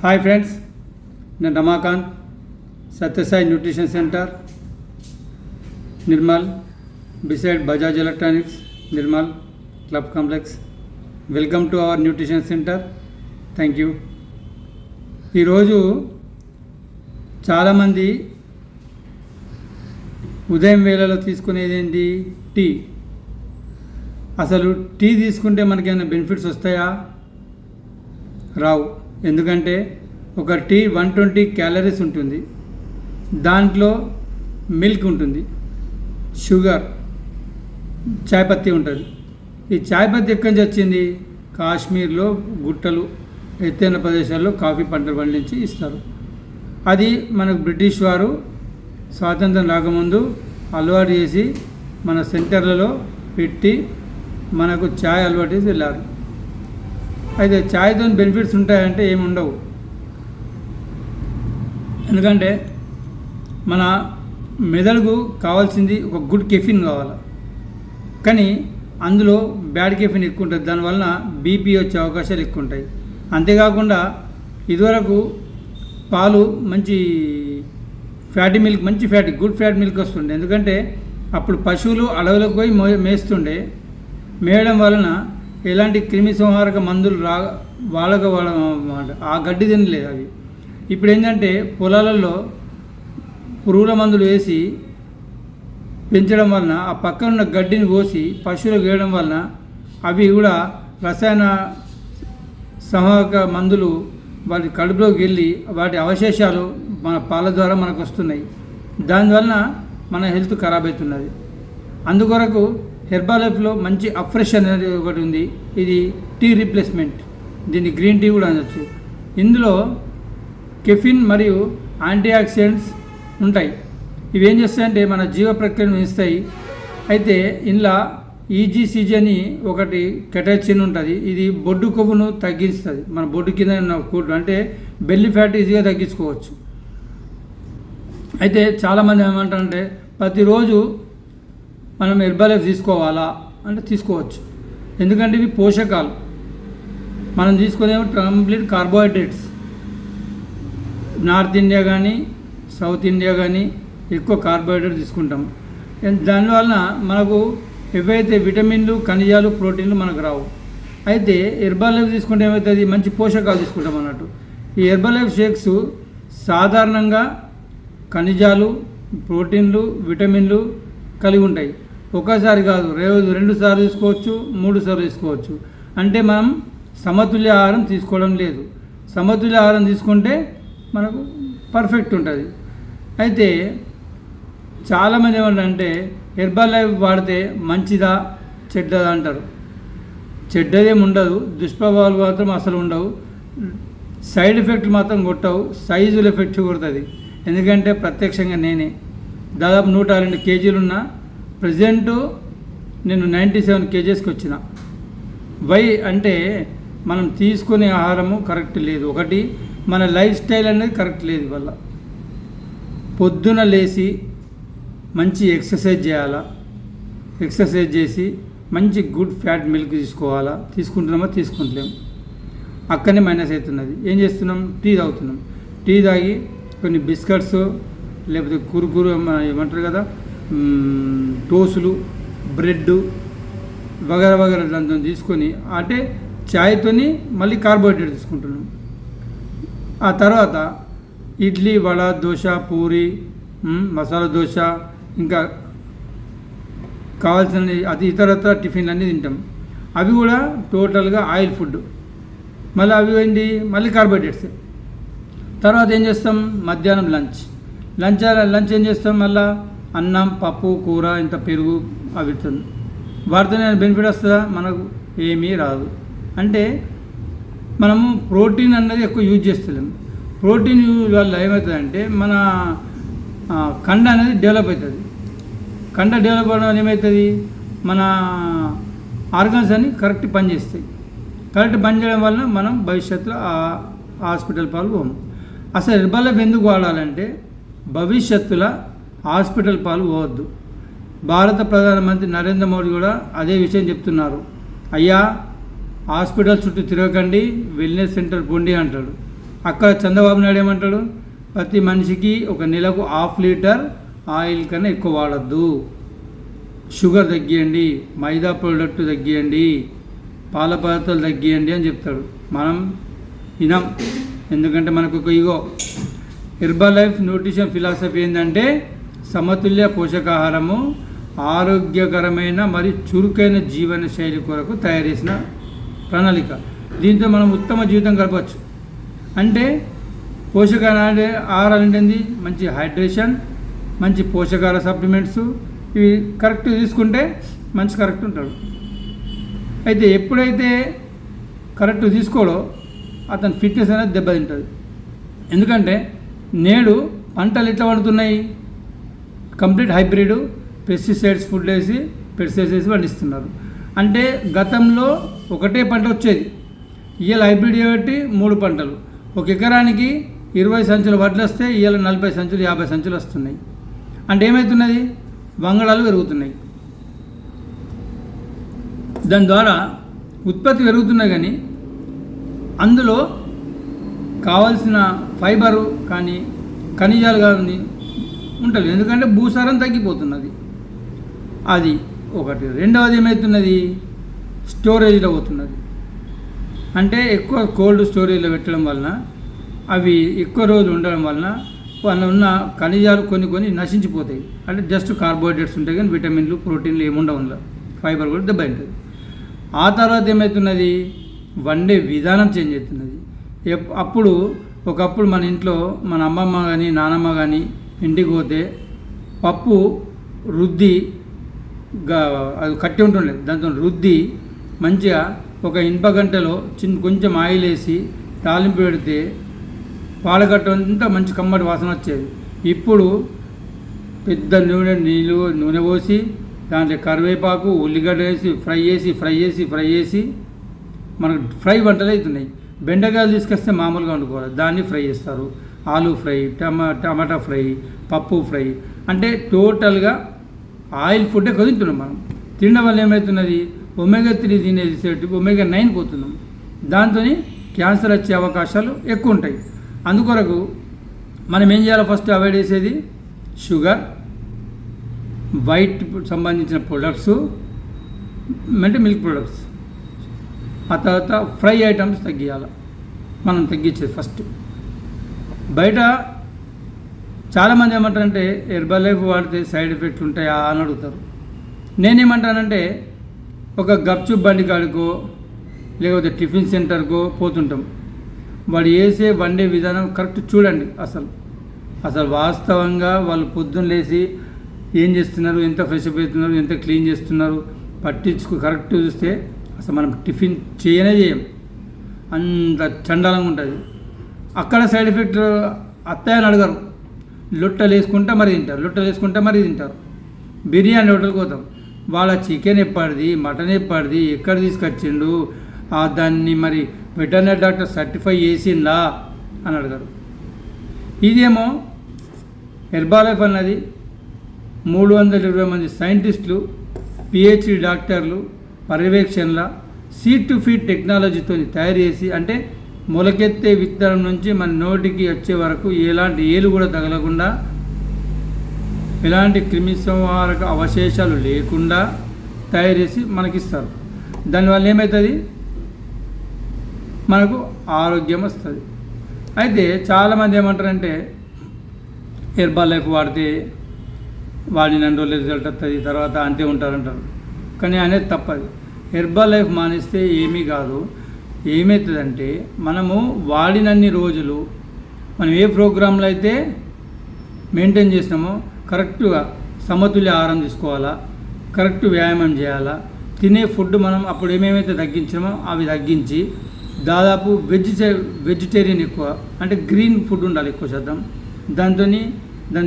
Hi friends, నేను Ramakant, Satyasai nutrition centre, Nirmal, beside Bajaj electronics, Nirmal club complex. Welcome to our nutrition centre. Thank you. ఈరోజు చాలామంది ఉదయం వేళలో తీసుకునేది ఏంటి? టీ. అసలు టీ తీసుకుంటే మనకేమైనా బెనిఫిట్స్ వస్తాయా? రావు. ఎందుకంటే ఒక టీ 120 క్యాలరీస్ ఉంటుంది, దాంట్లో మిల్క్ ఉంటుంది, షుగర్, చాయ్ పత్తి ఉంటుంది. ఈ చాయ్ పత్తి ఎక్కడి నుంచి వచ్చింది? కాశ్మీర్లో గుట్టలు, ఎత్తైన ప్రదేశాల్లో కాఫీ పంటలు పండించి ఇస్తారు. అది మనకు బ్రిటిష్ వారు స్వాతంత్రం రాకముందు అలవాటు చేసి మన సెంటర్లలో పెట్టి మనకు ఛాయ్ అలవాటు చేసి వెళ్ళారు. అయితే ఛాయ్తో బెనిఫిట్స్ ఉంటాయంటే ఏమి ఉండవు. ఎందుకంటే మన మెదడుకు కావాల్సింది ఒక గుడ్ కెఫిన్ కావాలి, కానీ అందులో బ్యాడ్ కెఫిన్ ఎక్కువ ఉంటుంది. దానివల్ల బీపీ వచ్చే అవకాశాలు ఎక్కువ ఉంటాయి. అంతేకాకుండా ఇదివరకు పాలు మంచి ఫ్యాటీ మిల్క్, మంచి ఫ్యాటీ, గుడ్ ఫ్యాట్ మిల్క్ వస్తుండే. ఎందుకంటే అప్పుడు పశువులు అడవులకు పోయి మేస్తుండే. మేయడం వలన ఎలాంటి క్రిమి సంహారక మందులు వాళ్ళ ఆ గడ్డి తినలేదు అవి. ఇప్పుడు ఏంటంటే పొలాలలో పురుగుల మందులు వేసి పెంచడం వలన ఆ పక్కన ఉన్న గడ్డిని కోసి పశువులకు వేయడం వలన అవి కూడా రసాయన సంహారక మందులు వాటి కడుపులోకి వెళ్ళి వాటి అవశేషాలు మన పాల ద్వారా మనకు వస్తున్నాయి. దానివలన మన హెల్త్ ఖరాబ్ అవుతున్నది. అందుకొరకు హెర్బాలైఫ్లో మంచి అఫ్రెష్ అనేది ఒకటి ఉంది. ఇది టీ రీప్లేస్మెంట్, దీన్ని గ్రీన్ టీ కూడా అనొచ్చు. ఇందులో కెఫిన్ మరియు యాంటీ ఆక్సిడెంట్స్ ఉంటాయి. ఇవి ఏం చేస్తాయంటే మన జీవ ప్రక్రియను పెంచుతాయి. అయితే ఇందులో ఈజీసీజీ అని ఒకటి కెటాచిన్ ఉంటుంది. ఇది బొడ్డు కొవ్వును తగ్గిస్తుంది. మన బొడ్డు కింద ఉన్న కొవ్వు అంటే బెల్లీ ఫ్యాట్ ఈజీగా తగ్గించుకోవచ్చు. అయితే చాలామంది ఏమంటారంటే ప్రతిరోజు మనం హెర్బాలైఫ్ తీసుకోవాలా అంటే తీసుకోవచ్చు. ఎందుకంటే ఇవి పోషకాలు. మనం తీసుకునేవి కంప్లీట్ కార్బోహైడ్రేట్స్. నార్త్ ఇండియా కానీ సౌత్ ఇండియా కానీ ఎక్కువ కార్బోహైడ్రేట్ తీసుకుంటాం. దానివల్ల మనకు ఏవైతే విటమిన్లు, ఖనిజాలు, ప్రోటీన్లు మనకు రావు. అయితే హెర్బాలైఫ్ తీసుకుంటే ఏమవుతుంది? మంచి పోషకాలు తీసుకుంటాం అన్నట్టు. ఈ హెర్బాలైఫ్ షేక్స్ సాధారణంగా ఖనిజాలు, ప్రోటీన్లు, విటమిన్లు కలిగి ఉంటాయి. ఒకసారి కాదు, 2 సార్లు తీసుకోవచ్చు, 3 సార్లు తీసుకోవచ్చు. అంటే మనం సమతుల్య ఆహారం తీసుకోవడం లేదు. సమతుల్య ఆహారం తీసుకుంటే మనకు పర్ఫెక్ట్ ఉంటుంది. అయితే చాలామంది ఏమంటారంటే హెర్బాలైఫ్ వాడితే మంచిదా చెడ్డదా అంటారు. చెడ్డదేం ఉండదు, దుష్ప్రభావాలు మాత్రం అసలు ఉండవు, సైడ్ ఎఫెక్ట్లు మాత్రం కొట్టవు, సైజుల ఎఫెక్ట్ కొడుతుంది. ఎందుకంటే ప్రత్యక్షంగా నేనే దాదాపు 102 కేజీలు ఉన్నా. ప్రజెంటు నేను 97 కేజెస్కి వచ్చిన. వై అంటే మనం తీసుకునే ఆహారము కరెక్ట్ లేదు. ఒకటి మన లైఫ్ స్టైల్ అనేది కరెక్ట్ లేదు. వల్ల పొద్దున లేచి మంచి ఎక్సర్సైజ్ చేయాలా, ఎక్సర్సైజ్ చేసి మంచి గుడ్ ఫ్యాట్ మిల్క్ తీసుకోవాలా. తీసుకుంటున్నామో తీసుకుంటలేము, అక్కడనే మైనస్ అవుతున్నది. ఏం చేస్తున్నాం? టీ తాగుతున్నాం. టీ తాగి కొన్ని బిస్కెట్స్ లేకపోతే కురుకురు ఏమంటారు కదా, టోసులు, బ్రెడ్ వగర వగర దాంతో తీసుకొని అంటే చాయ్తోని మళ్ళీ కార్బోహైడ్రేట్ తీసుకుంటున్నాం. ఆ తర్వాత ఇడ్లీ, వడ, దోశ, పూరి, మసాలా దోశ, ఇంకా కావాల్సిన అది ఇతరత్ర టిఫిన్లు అన్నీ తింటాం. అవి కూడా టోటల్గా ఆయిల్ ఫుడ్. మళ్ళీ అవి ఏంటి? మళ్ళీ కార్బోహైడ్రేట్స్. తర్వాత ఏం చేస్తాం? మధ్యాహ్నం లంచ్ ఏం చేస్తాం? మళ్ళీ అన్నం, పప్పు, కూర, ఇంత పెరుగు అవి వాటితో బెనిఫిట్ వస్తుందా? మనకు ఏమీ రాదు. అంటే మనము ప్రోటీన్ అన్నది ఎక్కువ యూజ్ చేస్తలేము. ప్రోటీన్ యూజ్ వల్ల ఏమవుతుందంటే మన కండ అనేది డెవలప్ అవుతుంది. కండ డెవలప్ అవ్వడం వల్ల ఏమవుతుంది? మన ఆర్గన్స్ అన్ని కరెక్ట్ పనిచేస్తాయి. కరెక్ట్ పనిచేయడం వలన మనం భవిష్యత్తులో హాస్పిటల్ పాలు పోము. అసలు హెర్బాలైఫ్ ఎందుకు వాడాలంటే భవిష్యత్తులో హాస్పిటల్ పాలు పోవద్దు. భారత ప్రధానమంత్రి నరేంద్ర మోడీ కూడా అదే విషయం చెప్తున్నారు. అయ్యా హాస్పిటల్ చుట్టూ తిరగకండి, వెల్నెస్ సెంటర్ పొండి అంటాడు. అక్కడ చంద్రబాబు నాయుడు ఏమంటాడు, ప్రతి మనిషికి ఒక నెలకు 1/2 లీటర్ ఆయిల్ కన్నా ఎక్కువ వాడద్దు, షుగర్ తగ్గియండి, మైదా ప్రోడక్ట్ తగ్గియండి, పాల పదార్థాలు తగ్గియండి అని చెప్తాడు. మనం వినం, ఎందుకంటే మనకు ఒక ఇగో. హెర్బల్ లైఫ్ న్యూట్రిషన్ ఫిలాసఫీ ఏంటంటే సమతుల్య పోషకాహారము, ఆరోగ్యకరమైన మరియు చురుకైన జీవన శైలి కొరకు తయారు చేసిన ప్రణాళిక. దీంతో మనం ఉత్తమ జీవితం గడపవచ్చు. అంటే ఆహారాలు ఏంటండి, మంచి హైడ్రేషన్, మంచి పోషకాహార సప్లిమెంట్స్, ఇవి కరెక్ట్ తీసుకుంటే మంచి కరెక్ట్ ఉంటాడు. అయితే ఎప్పుడైతే కరెక్ట్ తీసుకోడో అతని ఫిట్నెస్ అనేది దెబ్బతింటుంది. ఎందుకంటే నేడు పంటలు ఎట్లా పండుతున్నాయి, కంప్లీట్ హైబ్రిడ్ పెస్టిసైడ్స్ పెస్టిసైడ్స్ వేసి పండిస్తున్నారు. అంటే గతంలో ఒకటే పంట వచ్చేది, ఇవాళ హైబ్రిడ్ కాబట్టి 3 పంటలు. ఒక ఎకరానికి 20 సంచులు వడ్లు వస్తే ఇవాళ 40 సంచులు 50 సంచులు వస్తున్నాయి. అంటే ఏమవుతున్నది, వంగడాలు పెరుగుతున్నాయి. దాని ద్వారా ఉత్పత్తి పెరుగుతున్నాయి, కానీ అందులో కావాల్సిన ఫైబరు కానీ ఖనిజాలు కానీ ఉంటుంది. ఎందుకంటే భూసారం తగ్గిపోతున్నది, అది ఒకటి. రెండవది ఏమవుతున్నది, స్టోరేజ్లో పోతున్నది. అంటే ఎక్కువ కోల్డ్ స్టోరేజ్లో పెట్టడం వలన అవి ఎక్కువ రోజులు ఉండడం వలన వాళ్ళ ఉన్న ఖనిజాలు కొన్ని నశించిపోతాయి. అంటే జస్ట్ కార్బోహైడ్రేట్స్ ఉంటాయి, కానీ విటమిన్లు ప్రోటీన్లు ఏముండవు, ఫైబర్ కూడా దెబ్బతింటుంది. ఆ తర్వాత ఏమవుతున్నది, వండే విధానం చేంజ్ అవుతున్నది. ఒకప్పుడు మన ఇంట్లో మన అమ్మమ్మ కానీ నానమ్మ కానీ ఇంటికి పోతే పప్పు రుద్ది అది కట్టి ఉంటుండే, దాంతో రుద్ది మంచిగా ఒక ఇనుప గంటలో కొంచెం ఆయిల్ వేసి తాలింపు పెడితే పాలగట్ట అంతా మంచి కమ్మటి వాసన వచ్చేది. ఇప్పుడు పెద్ద నూనె పోసి దాంట్లో కరివేపాకు ఉల్లిగడ్డ వేసి ఫ్రై చేసి మనకు ఫ్రై వంటలు అవుతున్నాయి. బెండకాయలు తీసుకొస్తే మామూలుగా వండుకోవాలి, దాన్ని ఫ్రై చేస్తారు. ఆలూ ఫ్రై, టమాటా ఫ్రై, పప్పు ఫ్రై, అంటే టోటల్గా ఆయిల్ ఫుడ్డే తింటున్నాం. మనం తినడం వల్ల ఏమవుతున్నది, ఒమేగా-3 తినేసి ఒమేగా-9 పోతున్నాం. దాంతో క్యాన్సర్ వచ్చే అవకాశాలు ఎక్కువ ఉంటాయి. అందుకొరకు మనం ఏం చేయాలి, ఫస్ట్ అవాయిడ్ చేసేది షుగర్, వైట్ సంబంధించిన ప్రొడక్ట్స్, అంటే మిల్క్ ప్రొడక్ట్స్. ఆ తర్వాత ఫ్రై ఐటమ్స్ తగ్గియాలి, మనం తగ్గించేది ఫస్ట్. బయట చాలామంది ఏమంటారంటే హెర్బల్ లైఫ్ వాడితే సైడ్ ఎఫెక్ట్స్ ఉంటాయా అని అడుగుతారు. నేనేమంటానంటే ఒక గప్చుప్ బండి కాడికో లేకపోతే టిఫిన్ సెంటర్కో పోతుంటాం, వాడు వండే విధానం కరెక్ట్ చూడండి. అసలు వాస్తవంగా వాళ్ళు పొద్దున్న లేచి ఏం చేస్తున్నారు, ఎంత ఫ్రెష్ అప్ అవుతున్నారు, ఎంత క్లీన్ చేస్తున్నారు కరెక్ట్ చూస్తే అసలు మనం టిఫిన్ చేయం, అంత చండాలంగా ఉంటుంది. అక్కడ సైడ్ ఎఫెక్ట్ అత్తయ్యని అడగరు, లొట్టలు వేసుకుంటా మరి తింటారు. బిర్యానీ హోటల్కి పోతాం, వాళ్ళ చికెన్ ఎప్పటిది, మటన్ ఎప్పటిది, ఎక్కడ తీసుకొచ్చిండు, దాన్ని మరి వెటర్నరీ డాక్టర్ సర్టిఫై చేసిందా అని అడగరు. ఇదేమో హెర్బల్ లైఫ్ అన్నది 320 మంది సైంటిస్టులు, పిహెచ్డి డాక్టర్లు పర్యవేక్షణల సీడ్ టు ఫీడ్ టెక్నాలజీతో తయారు చేసి, అంటే మొలకెత్తే విత్తనం నుంచి మన నోటికి వచ్చే వరకు ఎలాంటి ఏలు కూడా తగలకుండా, ఎలాంటి క్రిమి సంహారక అవశేషాలు లేకుండా తయారు చేసి మనకిస్తారు. దానివల్ల ఏమవుతుంది, మనకు ఆరోగ్యం వస్తుంది. అయితే చాలామంది ఏమంటారంటే హెర్బల్ లైఫ్ వాడిన 2 రోజులు రిజల్ట్ వస్తుంది, తర్వాత అంతే ఉంటారంటారు. కానీ అనేది తప్పదు. హెర్బల్ లైఫ్ మానేస్తే ఏమీ కాదు. ఏమవుతుందంటే మనము వాడినన్ని రోజులు మనం ఏ ప్రోగ్రాంలో అయితే మెయింటైన్ చేసినామో కరెక్ట్గా సమతుల్య ఆహారం తీసుకోవాలా, కరెక్ట్ వ్యాయామం చేయాలా, తినే ఫుడ్ మనం అప్పుడు ఏమేమైతే తగ్గించామో అవి తగ్గించి దాదాపు వెజిటేరియన్ ఎక్కువ, అంటే గ్రీన్ ఫుడ్ ఉండాలి ఎక్కువ శాతం. దాన్ని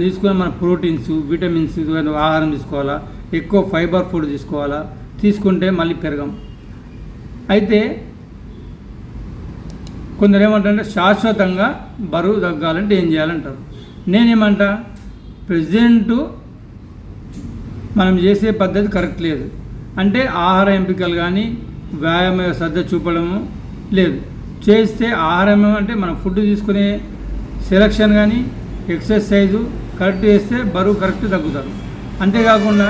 తీసుకుని మన ప్రోటీన్స్, విటమిన్స్ ఆహారం తీసుకోవాలా, ఎక్కువ ఫైబర్ ఫుడ్ తీసుకోవాలా. తీసుకుంటే మళ్ళీ పెరగం. అయితే కొందరు ఏమంటారంటే శాశ్వతంగా బరువు తగ్గాలంటే ఏం చేయాలంటారు. నేనేమంటా, ప్రజెంటు మనం చేసే పద్ధతి కరెక్ట్ లేదు. అంటే ఆహార ఎంపికలు కానీ వ్యాయామ శ్రద్ధ చూపడము లేదు. చేస్తే ఆహారం అంటే మనం ఫుడ్ తీసుకునే సెలక్షన్ కానీ ఎక్సర్సైజు కరెక్ట్ చేస్తే బరువు కరెక్ట్ తగ్గుతారు. అంతేకాకుండా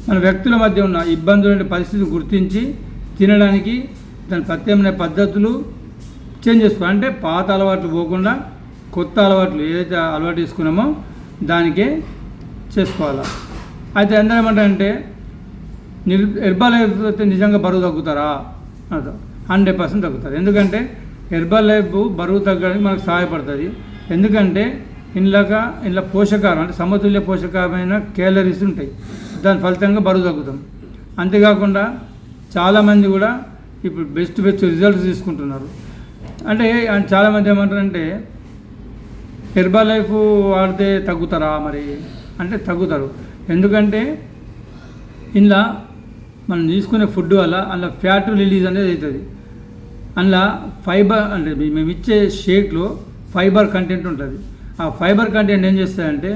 మన వ్యక్తుల మధ్య ఉన్న ఇబ్బందుల పరిస్థితి గుర్తించి తినడానికి దాని ప్రత్యామ్నాయ పద్ధతులు చేంజ్ చేసుకోవాలి. అంటే పాత అలవాట్లు పోకుండా కొత్త అలవాట్లు ఏదైతే అలవాటు చేసుకున్నామో దానికే చేసుకోవాలి. అయితే అందరూ ఏమంటారంటే హెర్బల్ లైఫ్ అయితే నిజంగా బరువు తగ్గుతారా? 100% తగ్గుతారు. ఎందుకంటే హెర్బల్ లైఫ్ బరువు తగ్గడానికి మనకు సహాయపడుతుంది. ఎందుకంటే ఇందులో పోషకాలు అంటే సమతుల్య పోషకమైన క్యాలరీస్ ఉంటాయి. దాని ఫలితంగా బరువు తగ్గుతాం. అంతేకాకుండా చాలామంది కూడా ఇప్పుడు బెస్ట్ రిజల్ట్స్ తీసుకుంటున్నారు. అంటే చాలామంది ఏమంటారంటే హెర్బల్ లైఫ్ వాడితే తగ్గుతారా మరి అంటే తగ్గుతారు. ఎందుకంటే ఇందులో మనం తీసుకునే ఫుడ్ వల్ల అందులో ఫ్యాట్ రిలీజ్ అనేది అవుతుంది. అందులో ఫైబర్ అంటే మేము ఇచ్చే షేక్లో ఫైబర్ కంటెంట్ ఉంటుంది. ఆ ఫైబర్ కంటెంట్ ఏం చేస్తుందంటే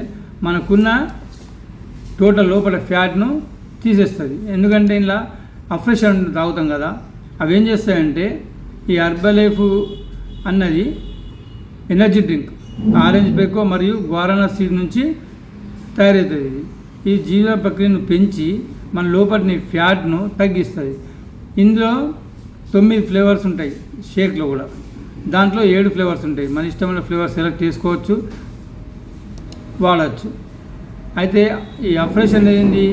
మనకున్న టోటల్ లోపల ఫ్యాట్ను తీసేస్తుంది. ఎందుకంటే ఇలా అఫ్రెషన్ తాగుతాం కదా, అవి ఏం చేస్తాయంటే ఈ హెర్బల్ లైఫ్ అన్నది ఎనర్జీ డ్రింక్ ఆరెంజ్ బెకో మరియు గువారానా సీడ్ నుంచి తయారవుతుంది. ఈ జీవన ప్రక్రియను పెంచి మన లోపలిని ఫ్యాట్ను తగ్గిస్తుంది. ఇందులో 9 ఫ్లేవర్స్ ఉంటాయి షేక్లో కూడా. దాంట్లో 7 ఫ్లేవర్స్ ఉంటాయి. మన ఇష్టమైన ఫ్లేవర్ సెలెక్ట్ చేసుకోవచ్చు, వాడచ్చు. అయితే ఈ అఫ్రెషన్ ఏంది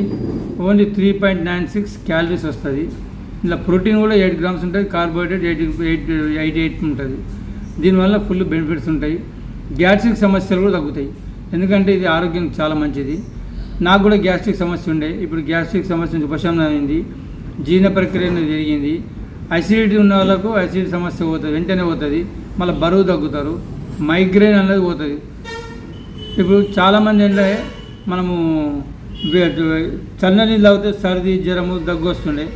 ఓన్లీ 3.96 క్యాలరీస్ వస్తుంది. ఇలా ప్రోటీన్ కూడా 8 గ్రామ్స్ ఉంటుంది, కార్బోహైడ్రేట్ 88 ఉంటుంది. దీనివల్ల ఫుల్ బెనిఫిట్స్ ఉంటాయి. గ్యాస్ట్రిక్ సమస్యలు కూడా తగ్గుతాయి. ఎందుకంటే ఇది ఆరోగ్యానికి చాలా మంచిది. నాకు కూడా గ్యాస్ట్రిక్ సమస్య ఉండే, ఇప్పుడు గ్యాస్ట్రిక్ సమస్య నుంచి ఉపశమనం అయింది. జీర్ణ ప్రక్రియ అనేది జరిగింది. అసిడిటీ ఉన్న వాళ్ళకు అసిడిటీ సమస్య పోతుంది, వెంటనే పోతుంది. మళ్ళీ బరువు తగ్గుతారు. మైగ్రేన్ అనేది పోతుంది. ఇప్పుడు చాలామంది ఏంటంటే మనము చల్ల నీళ్ళు తాగితే సర్ది జ్వరము దగ్గు వస్తుండే.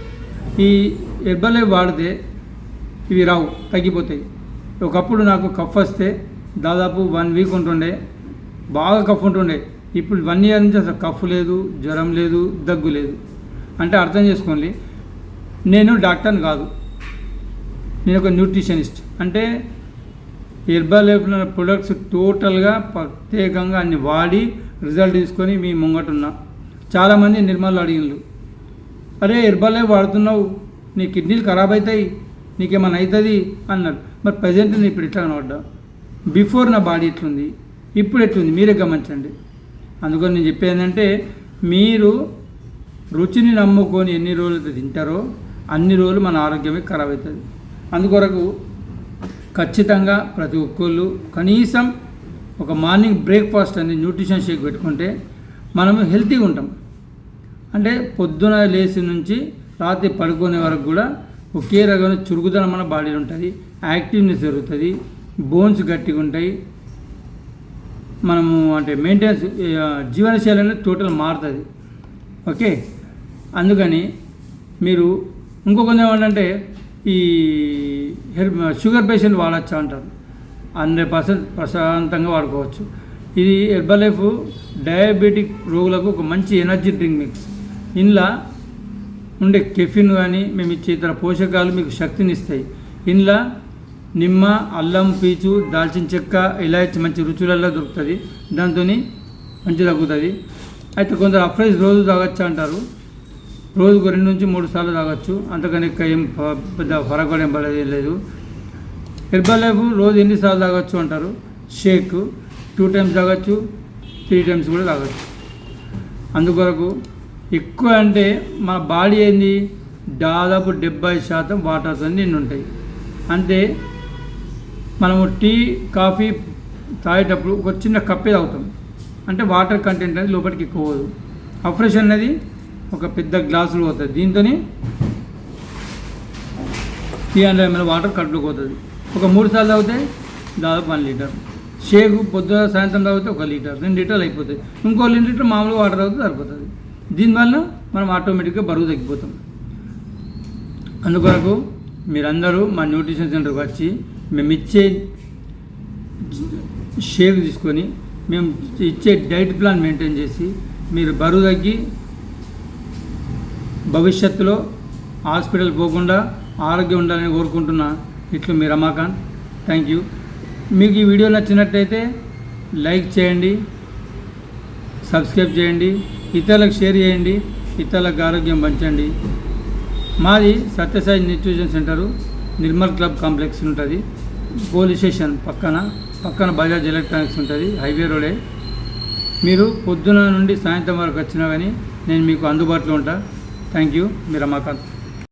ఈ హెర్బల్ లైఫ్ వాడితే ఇవి రావు, తగ్గిపోతాయి. ఒకప్పుడు నాకు కఫ్ వస్తే దాదాపు 1 వీక్ ఉంటుండే, బాగా కఫ్ ఉంటుండే. ఇప్పుడు 1 ఇయర్ నుంచి అసలు కఫ్ లేదు, జ్వరం లేదు, దగ్గు లేదు. అంటే అర్థం చేసుకోండి, నేను డాక్టర్ని కాదు, నేను ఒక న్యూట్రిషనిస్ట్. అంటే హెర్బల్ లైఫ్లో ప్రొడక్ట్స్ టోటల్గా ప్రత్యేకంగా అన్ని వాడి రిజల్ట్ తీసుకొని మీ ముంగటున్నా. చాలామంది నిర్మల్ అడిగినలు, అరే హెర్బల్ లైఫ్ వాడుతున్నావు, నీ కిడ్నీలు ఖరాబ్ అవుతాయి, నీకేమైనా అవుతుంది అన్నారు. మరి ప్రజెంట్ నేను ఇప్పుడు ఇట్లా కనబడ్డా, బిఫోర్ నా బాడీ ఎట్లుంది, ఇప్పుడు ఎట్లుంది మీరే గమనించండి. అందుకని నేను చెప్పేది ఏంటంటే మీరు రుచిని నమ్ముకొని ఎన్ని రోజులు తింటారో అన్ని రోజులు మన ఆరోగ్యమే ఖరాబ్ అవుతుంది. అందుకొరకు ఖచ్చితంగా ప్రతి ఒక్కళ్ళు కనీసం ఒక మార్నింగ్ బ్రేక్ఫాస్ట్ అని న్యూట్రిషన్ షేక్ పెట్టుకుంటే మనము హెల్తీగా ఉంటాం. అంటే పొద్దున లేచి నుంచి రాత్రి పడుకునే వరకు కూడా ఒకే రకమైన చురుకుదనం మన బాడీలో ఉంటుంది, యాక్టివ్నెస్ జరుగుతుంది, బోన్స్ గట్టిగా ఉంటాయి. మనము అంటే మెయింటెనెన్స్ జీవనశైలి అనేది టోటల్ మారుతుంది. ఓకే, అందుకని మీరు ఇంకొక ఏమంటే ఈ షుగర్ పేషెంట్ వాడచ్చా అంటారు. 100% ప్రశాంతంగా వాడుకోవచ్చు. ఇది హెర్బల్ లైఫ్ డయాబెటిక్ రోగులకు ఒక మంచి ఎనర్జీ డ్రింక్ మిక్స్. ఇందులో ఉండే కెఫిన్ కానీ మేము ఇచ్చే ఇతర పోషకాలు మీకు శక్తిని ఇస్తాయి. ఇందులో నిమ్మ, అల్లం, పీచు, దాల్చిన చెక్క, ఇలాచి మంచి రుచులలో దొరుకుతుంది. దాంతో మంచి తగ్గుతుంది. అయితే కొందరు అఫ్రెష్ రోజు తాగొచ్చు అంటారు. రోజుకు 2 నుంచి 3 సార్లు తాగొచ్చు, అంతకని ఏం పెద్ద ఫరక్ కూడా ఏం పడేది లేదు. హెర్బల్ లైఫ్ రోజు ఎన్నిసార్లు తాగొచ్చు అంటారు. షేక్ 2 టైమ్స్ తాగొచ్చు, 3 టైమ్స్ కూడా తాగొచ్చు. అందుకొరకు ఎక్కువ అంటే మన బాడీ ఏంది దాదాపు 70% వాటర్తో నిండి ఉంటాయి. అంటే మనము టీ, కాఫీ తాగేటప్పుడు ఒక చిన్న కప్పే తాగుతాం. అంటే వాటర్ కంటెంట్ అనేది లోపలికి ఎక్కువ పోదు. అఫ్రెష్ అనేది ఒక పెద్ద గ్లాసులు పోతుంది. దీంతో 300 ml వాటర్ కడుపులోకి పోతుంది. ఒక 3 సార్లు తాగితే దాదాపు 1 లీటర్. షేక్ పొద్దున సాయంత్రం తాగితే 1 లీటర్, 2 లీటర్లు అయిపోతాయి. ఇంకో 2 లీటర్ మామూలుగా వాటర్ తాగితే సరిపోతుంది. దీనివల్ల మనం ఆటోమేటిక్గా బరువు తగ్గిపోతాం. అందుకొరకు మీరందరూ మా న్యూట్రిషన్ సెంటర్కి వచ్చి మేము ఇచ్చే షేక్ తీసుకొని మేము ఇచ్చే డైట్ ప్లాన్ మెయింటైన్ చేసి మీరు బరువు తగ్గి భవిష్యత్తులో హాస్పిటల్ పోకుండా ఆరోగ్యం ఉండాలని కోరుకుంటున్నా. ఇట్లు మీ రమాకాంత్. Thank you. మీకు ఈ వీడియో నచ్చినట్లయితే లైక్ చేయండి, సబ్స్క్రైబ్ చేయండి, ఇతరులకు షేర్ చేయండి, ఇతరులకు ఆరోగ్యం పంచండి. మాది Satyasai nutrition centre, Nirmal club complex ఉంటుంది, పోలీస్ స్టేషన్ పక్కన బజాజ్ ఎలక్ట్రానిక్స్ ఉంటుంది, హైవే రోడే. మీరు పొద్దున నుండి సాయంత్రం వరకు వచ్చినా కానీ నేను మీకు అందుబాటులో ఉంటా. Thank you. మీ రమాకాంత్.